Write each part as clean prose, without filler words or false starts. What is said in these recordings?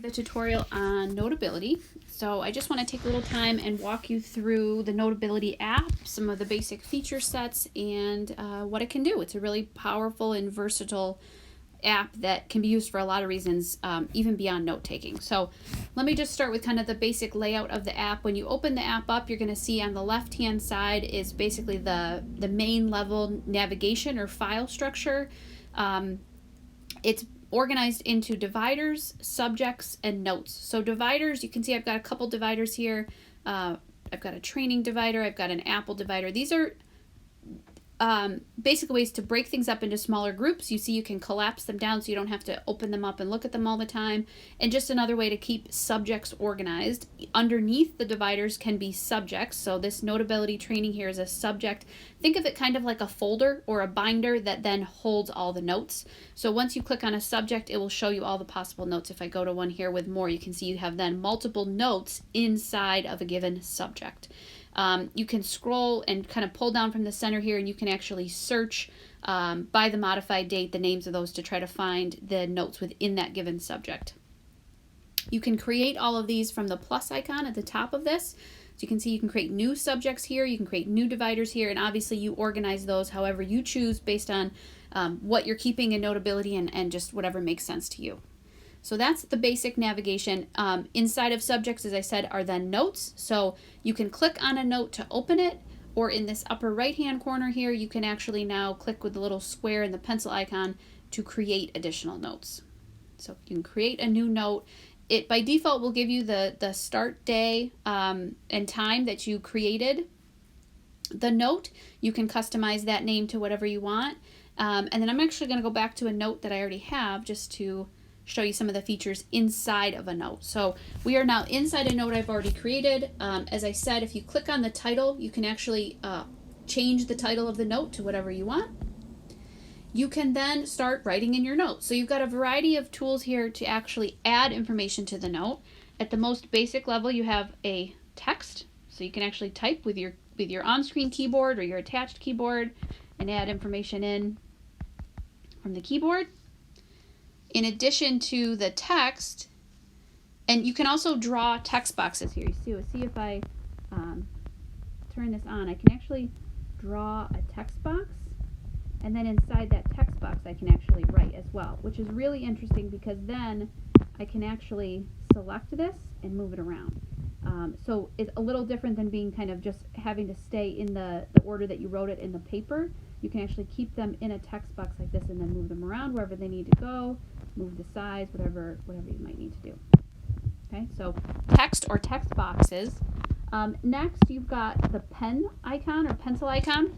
The tutorial on Notability. So I just want to take a little time and walk you through the Notability app, some of the basic feature sets, and what it can do. It's a really powerful and versatile app that can be used for a lot of reasons, even beyond note taking. So let me just start with kind of the basic layout of the app. When you open the app up, you're going to see on the left hand side is basically the main level navigation or file structure. It's organized into dividers, subjects, and notes. So dividers, you can see I've got a couple dividers here. I've got a training divider, I've got an Apple divider. These are basic ways to break things up into smaller groups. You see you can collapse them down so you don't have to open them up and look at them all the time. And just another way to keep subjects organized. Underneath the dividers can be subjects. So this Notability training here is a subject. Think of it kind of like a folder or a binder that then holds all the notes. So once you click on a subject, it will show you all the possible notes. If I go to one here with more, you can see you have then multiple notes inside of a given subject. You can scroll and kind of pull down from the center here, and you can actually search by the modified date, the names of those, to try to find the notes within that given subject. You can create all of these from the plus icon at the top of this. So you can see you can create new subjects here, you can create new dividers here, and obviously you organize those however you choose based on what you're keeping in Notability and just whatever makes sense to you. So that's the basic navigation. Inside of subjects, as I said, are then notes. So you can click on a note to open it, or in this upper right-hand corner here, you can actually now click with the little square and the pencil icon to create additional notes. So you can create a new note. It by default will give you the start day and time that you created the note. You can customize that name to whatever you want. And then I'm actually going to go back to a note that I already have just to show you some of the features inside of a note. So we are now inside a note I've already created. As I said, if you click on the title, you can actually change the title of the note to whatever you want. You can then start writing in your note. So you've got a variety of tools here to actually add information to the note. At the most basic level, you have a text. So you can actually type with your on-screen keyboard or your attached keyboard and add information in from the keyboard. In addition to the text, and you can also draw text boxes here. You see if I turn this on, I can actually draw a text box, and then inside that text box I can actually write as well, which is really interesting because then I can actually select this and move it around. So it's a little different than being kind of just having to stay in the order that you wrote it in the paper. You can actually keep them in a text box like this and then move them around wherever they need to go, move the size, whatever you might need to do. Okay, so text or text boxes. Next, you've got the pen icon or pencil icon.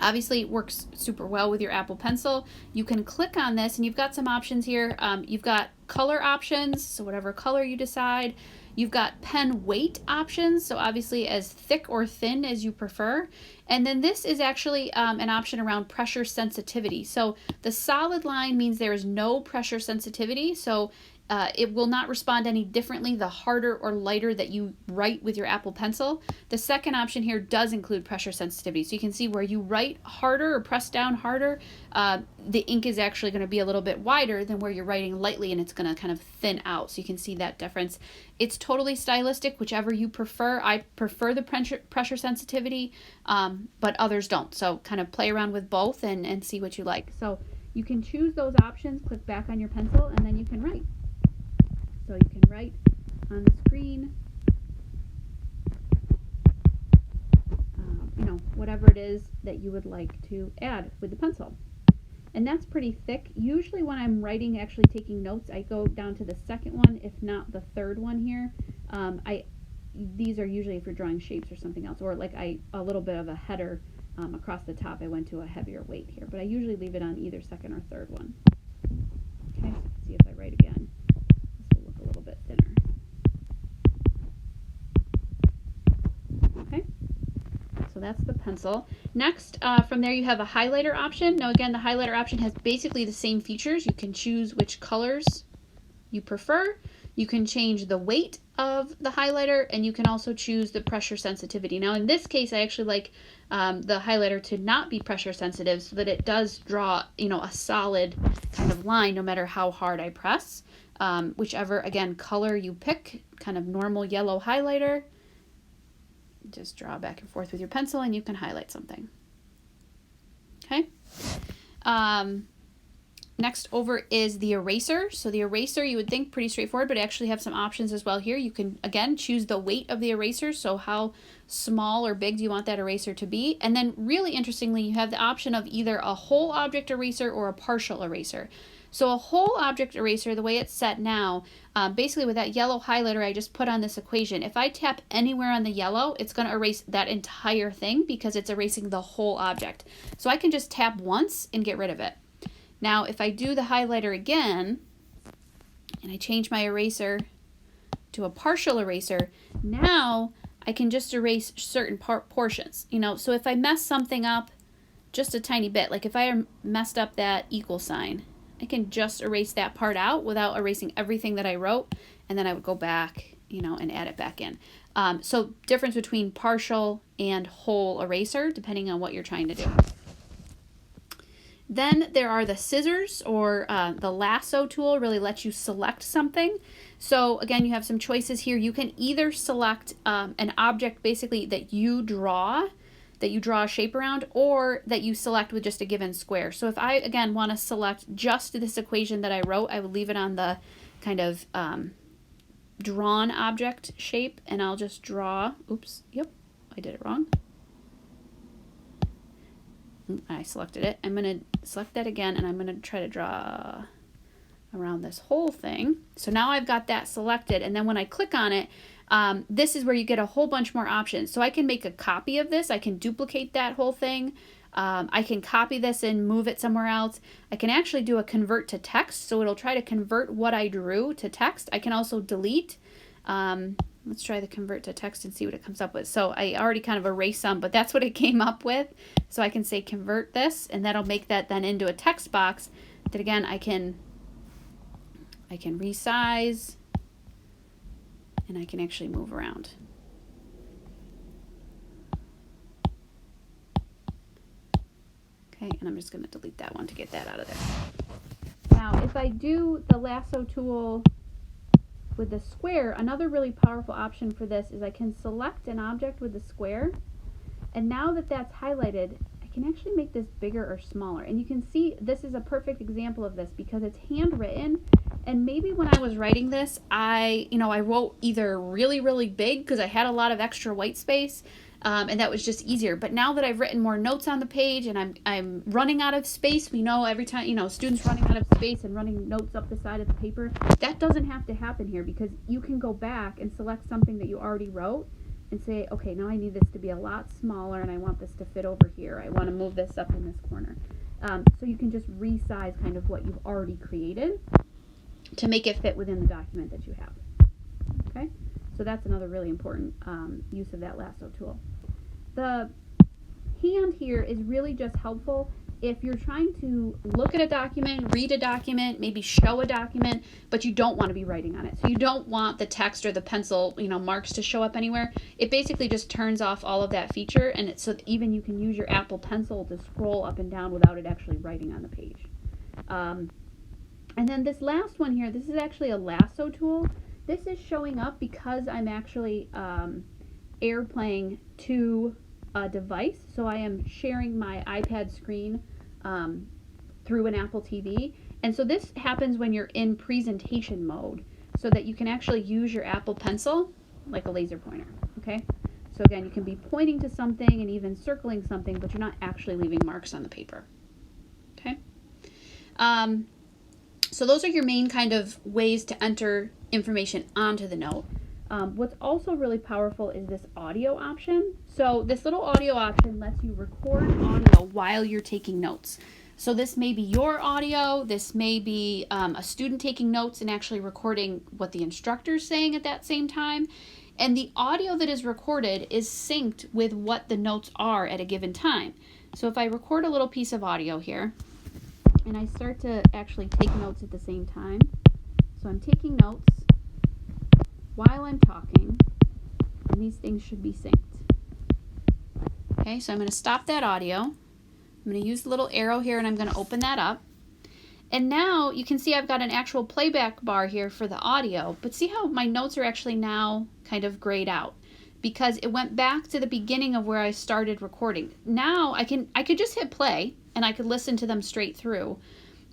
Obviously, it works super well with your Apple Pencil. You can click on this, and you've got some options here. You've got color options, so whatever color you decide. You've got pen weight options, so obviously as thick or thin as you prefer. And then this is actually an option around pressure sensitivity. So the solid line means there is no pressure sensitivity, so it will not respond any differently the harder or lighter that you write with your Apple Pencil. The second option here does include pressure sensitivity. So you can see where you write harder or press down harder, the ink is actually going to be a little bit wider than where you're writing lightly, and it's going to kind of thin out. So you can see that difference. It's totally stylistic, whichever you prefer. I prefer the pressure sensitivity, but others don't. So kind of play around with both and see what you like. So you can choose those options, click back on your pencil, and then you can write. So you can write on the screen, whatever it is that you would like to add with the pencil. And that's pretty thick. Usually when I'm writing, actually taking notes, I go down to the second one, if not the third one here. These are usually if you're drawing shapes or something else, or like a little bit of a header across the top. I went to a heavier weight here, but I usually leave it on either second or third one. Okay, so let's see if I write again. This will look a little bit thinner. Okay, so that's the pencil. Next, from there you have a highlighter option. Now again, the highlighter option has basically the same features. You can choose which colors you prefer. You can change the weight of the highlighter, and you can also choose the pressure sensitivity. Now in this case, I actually like the highlighter to not be pressure sensitive so that it does draw, a solid kind of line no matter how hard I press. Whichever, again, color you pick, kind of normal yellow highlighter, just draw back and forth with your pencil and you can highlight something. Okay. Next over is the eraser. So the eraser, you would think pretty straightforward, but actually have some options as well here. You can, again, choose the weight of the eraser. So how small or big do you want that eraser to be? And then really interestingly, you have the option of either a whole object eraser or a partial eraser. So a whole object eraser, the way it's set now, basically with that yellow highlighter I just put on this equation, if I tap anywhere on the yellow, it's going to erase that entire thing because it's erasing the whole object. So I can just tap once and get rid of it. Now, if I do the highlighter again, and I change my eraser to a partial eraser, now I can just erase certain portions. So if I mess something up just a tiny bit, like if I messed up that equal sign, I can just erase that part out without erasing everything that I wrote, and then I would go back, and add it back in. So difference between partial and whole eraser, depending on what you're trying to do. Then there are the scissors, or the lasso tool really lets you select something. So again, you have some choices here. You can either select an object basically that you draw a shape around, or that you select with just a given square. So if I, again, want to select just this equation that I wrote, I would leave it on the kind of drawn object shape, and I'll just draw, oops, yep, I did it wrong. I selected it. I'm going to select that again, and I'm going to try to draw around this whole thing. So now I've got that selected, and then when I click on it, this is where you get a whole bunch more options. So I can make a copy of this. I can duplicate that whole thing. I can copy this and move it somewhere else. I can actually do a convert to text, so it'll try to convert what I drew to text. I can also delete. Let's try the convert to text and see what it comes up with. So I already kind of erased some, but that's what it came up with. So I can say convert this, and that'll make that then into a text box that, again, I can resize, and I can actually move around. Okay, and I'm just going to delete that one to get that out of there. Now, if I do the lasso tool with the square, another really powerful option for this is I can select an object with the square, and now that that's highlighted, I can actually make this bigger or smaller. And you can see this is a perfect example of this because it's handwritten, and maybe when I was writing this, I wrote either really, really big because I had a lot of extra white space, and that was just easier. But now that I've written more notes on the page and I'm running out of space, we know every time, students running out of space and running notes up the side of the paper, that doesn't have to happen here because you can go back and select something that you already wrote and say, okay, now I need this to be a lot smaller and I want this to fit over here. I want to move this up in this corner. So you can just resize kind of what you've already created to make it fit within the document that you have. Okay, so that's another really important use of that lasso tool. The hand here is really just helpful if you're trying to look at a document, read a document, maybe show a document, but you don't want to be writing on it. So you don't want the text or the pencil, marks to show up anywhere. It basically just turns off all of that feature, and so that even you can use your Apple Pencil to scroll up and down without it actually writing on the page. And then this last one here, this is actually a lasso tool. This is showing up because I'm actually AirPlaying to a device. So I am sharing my iPad screen through an Apple TV. And so this happens when you're in presentation mode so that you can actually use your Apple Pencil like a laser pointer. Okay. So again, you can be pointing to something and even circling something, but you're not actually leaving marks on the paper. Okay. So those are your main kind of ways to enter information onto the note. What's also really powerful is this audio option. So this little audio option lets you record audio while you're taking notes. So this may be your audio, this may be a student taking notes and actually recording what the instructor's saying at that same time. And the audio that is recorded is synced with what the notes are at a given time. So if I record a little piece of audio here, and I start to actually take notes at the same time. So I'm taking notes, while I'm talking, and these things should be synced. Okay, so I'm going to stop that audio. I'm going to use the little arrow here, and I'm going to open that up. And now you can see I've got an actual playback bar here for the audio, but see how my notes are actually now kind of grayed out because it went back to the beginning of where I started recording. Now I could just hit play and I could listen to them straight through.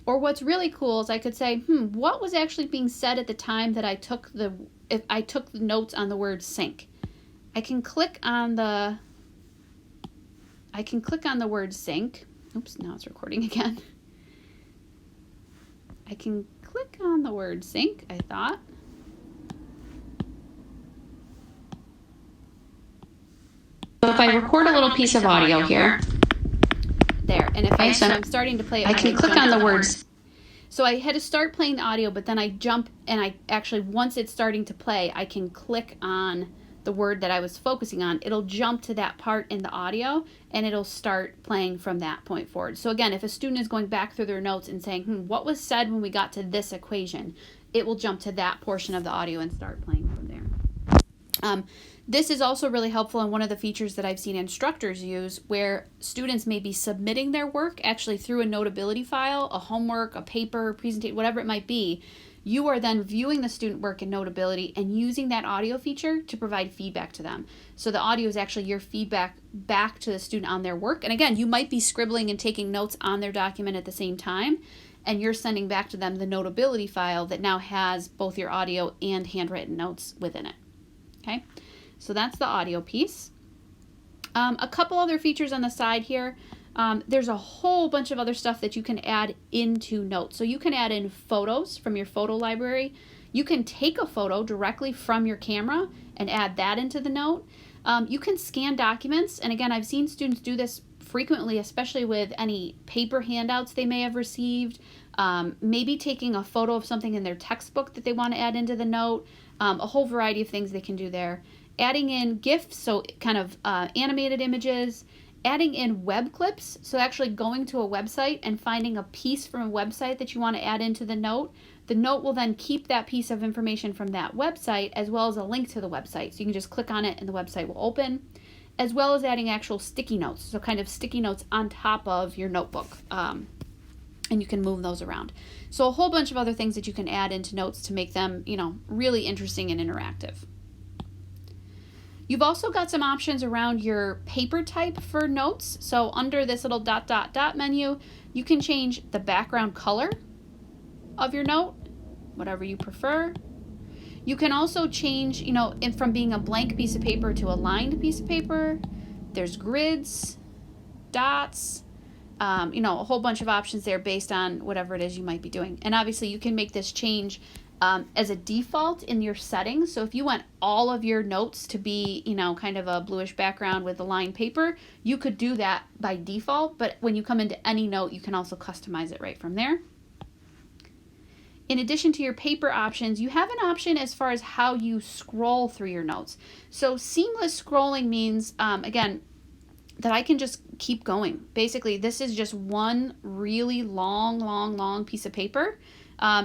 Or what's really cool is I could say, what was actually being said at the time that I took the notes on the word sync. I can click on the word sync. Oops, now it's recording again. I can click on the word sync, I thought. So if I record a little piece of audio here. There, and if I'm starting to play it, I can click on the words. So I had to start playing the audio, but then I jump, and I actually, once it's starting to play, I can click on the word that I was focusing on. It'll jump to that part in the audio, and it'll start playing from that point forward. So again, if a student is going back through their notes and saying, what was said when we got to this equation, it will jump to that portion of the audio and start playing from there. This is also really helpful in one of the features that I've seen instructors use where students may be submitting their work actually through a Notability file, a homework, a paper, presentation, whatever it might be. You are then viewing the student work in Notability and using that audio feature to provide feedback to them. So the audio is actually your feedback back to the student on their work. And again, you might be scribbling and taking notes on their document at the same time, and you're sending back to them the Notability file that now has both your audio and handwritten notes within it. Okay, so that's the audio piece. A couple other features on the side here. There's a whole bunch of other stuff that you can add into notes. So you can add in photos from your photo library. You can take a photo directly from your camera and add that into the note. You can scan documents. And again, I've seen students do this frequently, especially with any paper handouts they may have received. Maybe taking a photo of something in their textbook that they want to add into the note. A whole variety of things they can do there. Adding in GIFs, so kind of animated images. Adding in web clips, so actually going to a website and finding a piece from a website that you want to add into the note. The note will then keep that piece of information from that website as well as a link to the website. So you can just click on it and the website will open, as well as adding actual sticky notes, so kind of sticky notes on top of your notebook. And you can move those around. So a whole bunch of other things that you can add into notes to make them, really interesting and interactive. You've also got some options around your paper type for notes. So under this little ... menu, you can change the background color of your note, whatever you prefer. You can also change, from being a blank piece of paper to a lined piece of paper. There's grids, dots, a whole bunch of options there based on whatever it is you might be doing. And obviously you can make this change as a default in your settings. So if you want all of your notes to be, kind of a bluish background with a lined paper, you could do that by default. But when you come into any note, you can also customize it right from there. In addition to your paper options, you have an option as far as how you scroll through your notes. So seamless scrolling means, again, that I can just keep going. Basically, this is just one really long piece of paper.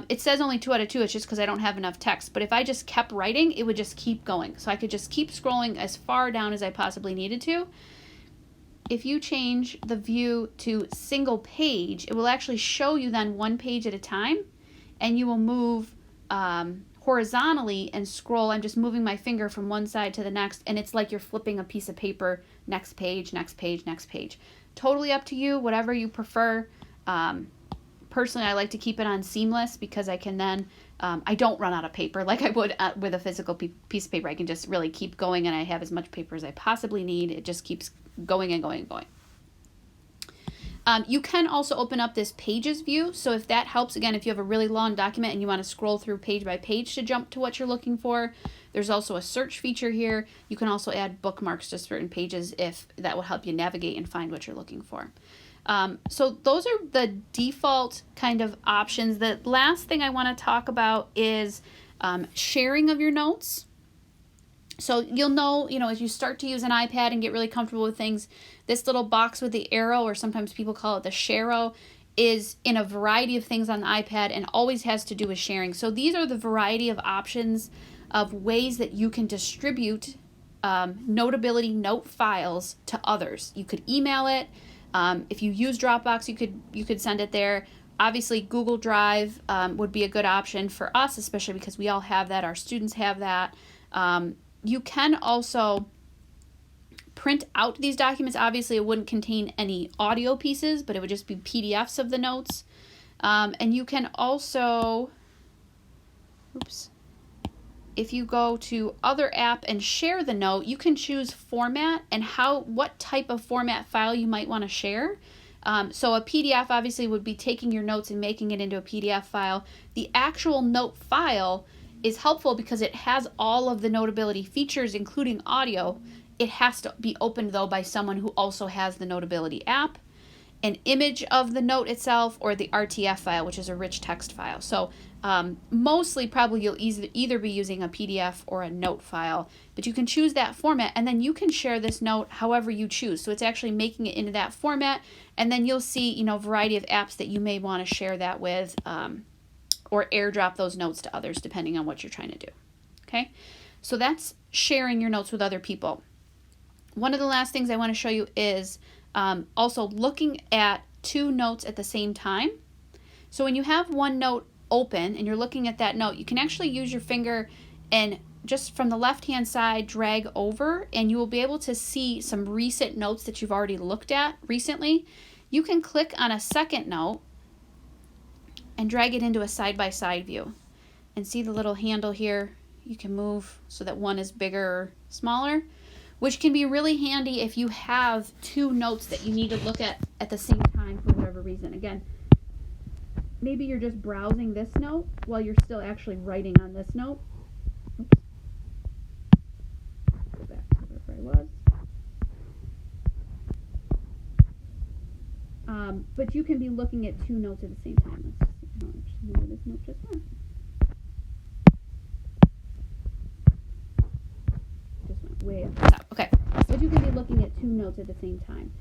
It says only 2 out of 2. It's just because I don't have enough text. But if I just kept writing, it would just keep going. So I could just keep scrolling as far down as I possibly needed to. If you change the view to single page, it will actually show you then one page at a time. And you will move horizontally and scroll. I'm just moving my finger from one side to the next. And it's like you're flipping a piece of paper. Next page, next page, next page. Totally up to you, whatever you prefer. Personally, I like to keep it on seamless because I can then, I don't run out of paper like I would with a physical piece of paper. I can just really keep going and I have as much paper as I possibly need. It just keeps going and going and going. You can also open up this pages view. So if that helps, again, if you have a really long document and you want to scroll through page by page to jump to what you're looking for, there's also a search feature here. You can also add bookmarks to certain pages if that will help you navigate and find what you're looking for. So those are the default kind of options. The last thing I want to talk about is sharing of your notes. So you'll know, as you start to use an iPad and get really comfortable with things, this little box with the arrow, or sometimes people call it the sharrow, is in a variety of things on the iPad and always has to do with sharing. So these are the variety of options of ways that you can distribute Notability note files to others. You could email it. If you use Dropbox, you could send it there. Obviously, Google Drive would be a good option for us, especially because we all have that. Our students have that. You can also print out these documents. Obviously, it wouldn't contain any audio pieces, but it would just be PDFs of the notes. And you can also, if you go to Other App and share the note, you can choose format and what type of format file you might want to share. So a PDF obviously would be taking your notes and making it into a PDF file. The actual note file is helpful because it has all of the Notability features, including audio. It has to be opened, though, by someone who also has the Notability app, an image of the note itself, or the RTF file, which is a rich text file. So mostly probably you'll either be using a PDF or a note file, but you can choose that format, and then you can share this note however you choose. So it's actually making it into that format, and then you'll see, a variety of apps that you may want to share that with, or airdrop those notes to others, depending on what you're trying to do. Okay, so that's sharing your notes with other people. One of the last things I want to show you is also looking at two notes at the same time. So when you have one note open and you're looking at that note, you can actually use your finger and just from the left-hand side drag over, and you will be able to see some recent notes that you've already looked at recently. You can click on a second note and drag it into a side-by-side view. And see the little handle here? You can move so that one is bigger or smaller, which can be really handy if you have two notes that you need to look at the same time for whatever reason. Again, maybe you're just browsing this note while you're still actually writing on this note. Oops. Go back to wherever I was. But you can be looking at two notes at the same time. Let's see. I don't actually know where this note just went. Just went way up the top. Okay, but you can be looking at two notes at the same time.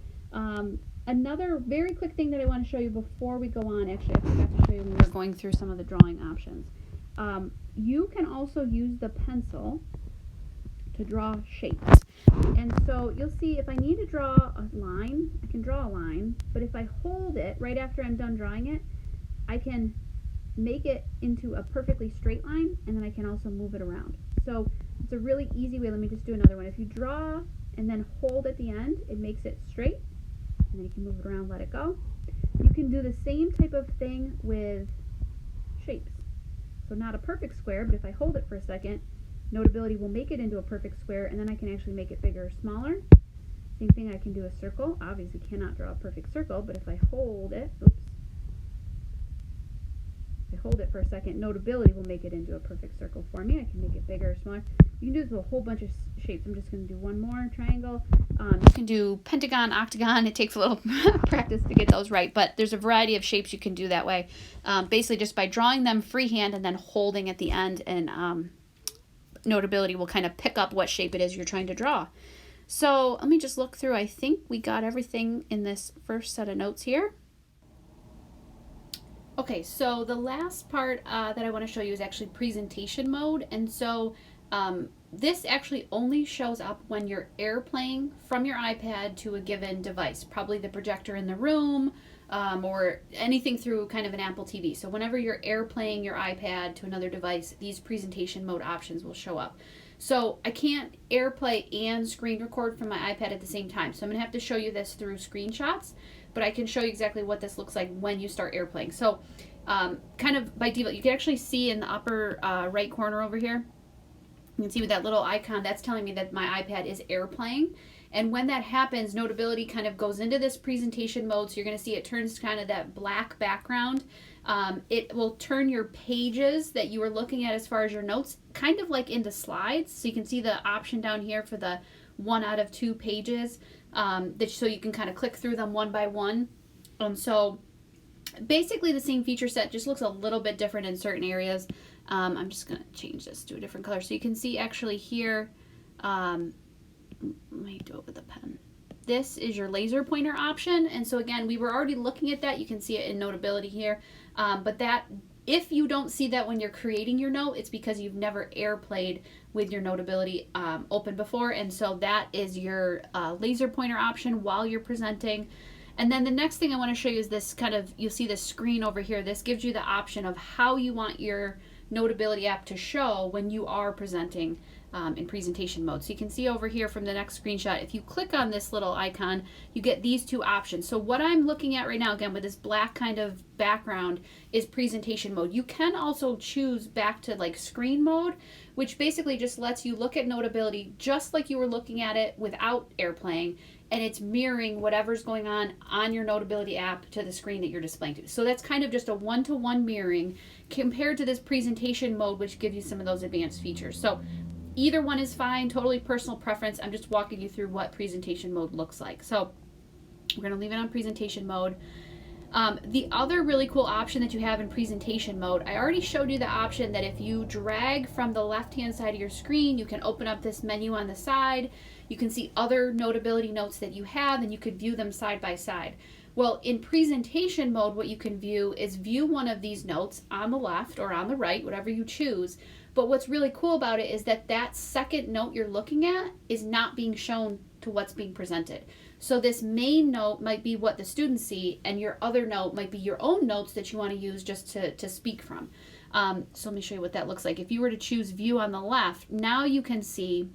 Another very quick thing that I want to show you before we go on, actually I forgot to show you when we were going through some of the drawing options. You can also use the pencil to draw shapes. And so you'll see if I need to draw a line, I can draw a line, but if I hold it right after I'm done drawing it, I can make it into a perfectly straight line, and then I can also move it around. So it's a really easy way. Let me just do another one. If you draw and then hold at the end, it makes it straight, and then you can move it around, let it go. You can do the same type of thing with shapes. So not a perfect square, but if I hold it for a second, Notability will make it into a perfect square, and then I can actually make it bigger or smaller. Same thing, I can do a circle. Obviously cannot draw a perfect circle, but if I hold it, if I hold it for a second, Notability will make it into a perfect circle for me. I can make it bigger or smaller. You can do this with a whole bunch of shapes. I'm just going to do one more, triangle. You can do pentagon, octagon. It takes a little practice to get those right, but there's a variety of shapes you can do that way. Basically just by drawing them freehand and then holding at the end, and Notability will kind of pick up what shape it is you're trying to draw. So let me just look through. I think we got everything in this first set of notes here. Okay, so the last part that I want to show you is actually presentation mode. And so this actually only shows up when you're airplaying from your iPad to a given device, probably the projector in the room, or anything through kind of an Apple TV. So whenever you're airplaying your iPad to another device, these presentation mode options will show up. So I can't airplay and screen record from my iPad at the same time. So I'm going to have to show you this through screenshots, but I can show you exactly what this looks like when you start airplaying. So kind of by default, you can actually see in the upper right corner over here, you can see with that little icon, that's telling me that my iPad is airplaying. And when that happens, Notability kind of goes into this presentation mode. So you're going to see it turns kind of that black background. It will turn your pages that you were looking at as far as your notes kind of like into slides. So you can see the option down here for the 1 out of 2 pages, so you can kind of click through them one by one. So basically the same feature set, just looks a little bit different in certain areas. I'm just going to change this to a different color. So you can see actually here, let me do it with a pen. this is your laser pointer option. And so again, we were already looking at that. You can see it in Notability here. But that, if you don't see that when you're creating your note, it's because you've never airplayed with your Notability open before. And so that is your laser pointer option while you're presenting. And then the next thing I want to show you is this kind of, you'll see this screen over here. This gives you the option of how you want your Notability app to show when you are presenting in presentation mode. So you can see over here from the next screenshot, if you click on this little icon, you get these two options. So what I'm looking at right now, again, with this black kind of background, is presentation mode. You can also choose back to like screen mode, which basically just lets you look at Notability just like you were looking at it without airplaying, and it's mirroring whatever's going on your Notability app to the screen that you're displaying to. So that's kind of just a one-to-one mirroring compared to this presentation mode, which gives you some of those advanced features. So either one is fine, totally personal preference. I'm just walking you through what presentation mode looks like. So we're going to leave it on presentation mode. The other really cool option that you have in presentation mode, I already showed you the option that if you drag from the left-hand side of your screen, you can open up this menu on the side. You can see other Notability notes that you have, and you could view them side by side. Well, in presentation mode, what you can view is view one of these notes on the left or on the right, whatever you choose. But what's really cool about it is that that second note you're looking at is not being shown to what's being presented. So this main note might be what the students see, and your other note might be your own notes that you want to use just to speak from. So let me show you what that looks like. If you were to choose view on the left, now you can see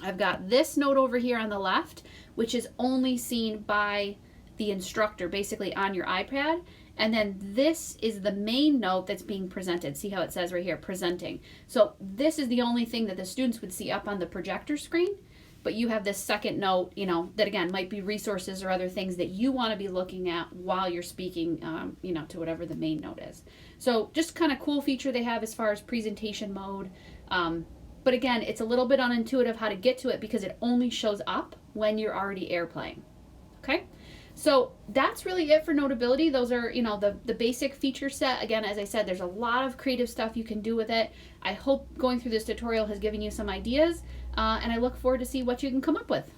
I've got this note over here on the left, which is only seen by the instructor, basically on your iPad. And then this is the main note that's being presented. See how it says right here, presenting. So this is the only thing that the students would see up on the projector screen, but you have this second note, you know, that again might be resources or other things that you want to be looking at while you're speaking, you know, to whatever the main note is. So just kind of cool feature they have as far as presentation mode. But again, it's a little bit unintuitive how to get to it because it only shows up when you're already airplaying. Okay? So that's really it for Notability. Those are, you know, the basic feature set. Again, as I said, there's a lot of creative stuff you can do with it. I hope going through this tutorial has given you some ideas, and I look forward to see what you can come up with.